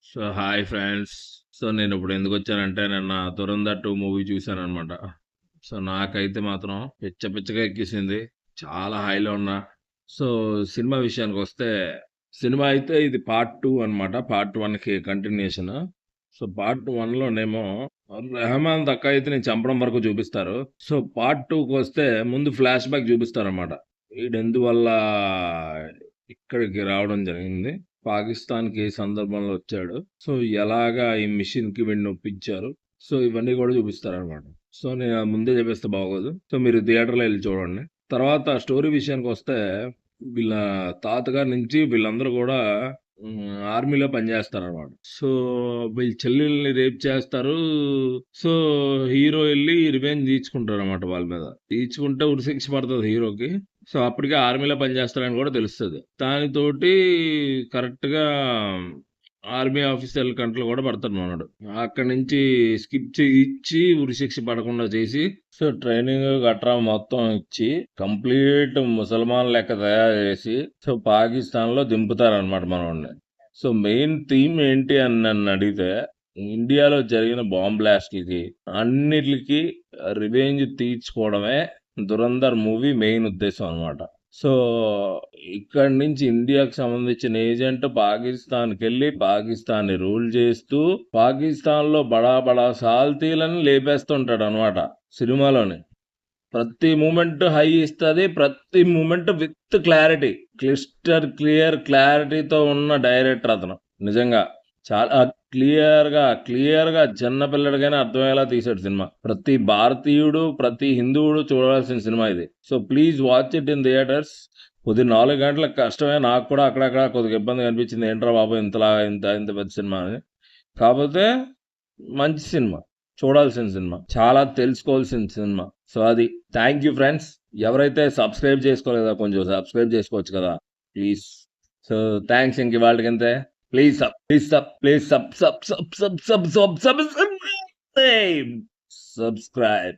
So hi friends. So నేను ఇప్పుడు ఎందుకు వచ్చానంటే నిన్న 'ధురంధర్ 2' మూవీ చూశాననమాట. సో నాకైతే మాత్రం పిచ్చ పిచ్చగా ఎక్కేసింది. చాలా హైలో ఉన్నా. సో సినిమా విషయానికి వస్తే, సినిమా అయితే ఇది పార్ట్ 2 అనమాట. పార్ట్ 1కి కంటిన్యూషన్. సో పార్ట్ 1లోనేమో రెహమాన్ దక్కాయిత్ని చంపడం వరకు చూపిస్తారు. సో పార్ట్ 2కి వస్తే ముందు ఫ్లాష్ బ్యాక్ చూపిస్తారనమాట. వీడెందువల్ల ఇక్కడికి రావడం జరిగింది, పాకిస్తాన్‌కి ఏ సందర్భంలో వచ్చాడు, సో ఎలాగా ఈ మిషన్‌కి వీడిని ఒప్పించారు, సో ఇవన్నీ కూడా చూపిస్తారనమాట. సో నేను అది ముందే చెప్పేస్తే బాగోదు. సో మీరు థియేటర్‌లో ఎళ్లి చూడండి. తర్వాత స్టోరీ విషయానికొస్తే, వీళ్ళ తాతగారి నుంచి వీళ్ళందరూ కూడా ఆర్మీలో పనిచేస్తారనమాట. సో వీళ్ళ చెల్లెల్ని రేప్ చేస్తారు. సో హీరో ఎళ్లి రివెంజ్ తీర్చుకుంటారనమాట వాళ్ళ మీద. తీర్చుకుంటే ఉరిశిక్ష పడతది హీరోకి. సో అప్పటికే ఆర్మీలో పనిచేస్తారని కూడా తెలుస్తది. దానితోటి కరెక్ట్‌గా ఆర్మీ ఆఫీసర్ల కంట్లో కూడా పడతాడు మనోడు. అక్కడి నుంచి స్కిప్ ఇచ్చి ఉరిశిక్ష పడకుండా చేసి, సో ట్రైనింగ్ గట్రా మొత్తం ఇచ్చి కంప్లీట్ ముసల్మాన్ లెక్క తయారు చేసి, సో పాకిస్తాన్‌లో దింపుతారనమాట మనోడిని. సో మెయిన్ థీమ్ ఏంటి అని నన్ను అడిగితే, ఇండియాలో జరిగిన బాంబ్ బ్లాస్ట్‌లకి అన్నిట్లికి రివెంజ్ తీర్చుకోవడమే 'ధురంధర్' మూవీ మెయిన్ ఉద్దేశం అనమాట. సో ఇక్కడి నుంచి ఇండియాకి సంబంధించిన ఏజెంట్ పాకిస్తాన్‌కెళ్ళి పాకిస్తాన్‌ని రూల్ చేస్తూ, పాకిస్తాన్‌లో బడా బడా సాల్తీలను లేపేస్తుంటాడనమాట సినిమాలోని. ప్రతి మూమెంట్ హై ఇస్తది. ప్రతి మూమెంట్ విత్ క్లారిటీ. క్లియర్ క్లారిటీతో ఉన్న డైరెక్టర్ అతను. నిజంగా చాలా క్లియర్‌గా చిన్న పిల్లడికైనా అర్థమయ్యేలా తీశాడు సినిమా. ప్రతి భారతీయుడు, ప్రతి హిందువుడు చూడాల్సిన సినిమా ఇది. So please watch it in theatres. కొద్దిగా 4 గంటలకు కష్టమే. నాకు కూడా అక్కడక్కడ కొద్దిగా ఇబ్బందిగా అనిపించింది. ఏంట్రా బాబు ఇంత పెద్ద సినిమా అని. కాపోతే మంచి సినిమా. చూడాల్సిన సినిమా. చాలా తెలుసుకోవాల్సిన సినిమా. సో అది. Thank you friends. ఎవరైతే సబ్స్క్రైబ్ చేసుకోలేదో కొంచెం సబ్స్క్రైబ్ చేసుకోవచ్చు కదా ప్లీజ్. So thanks. ఇంక ఇవాళకింతే. Please subscribe.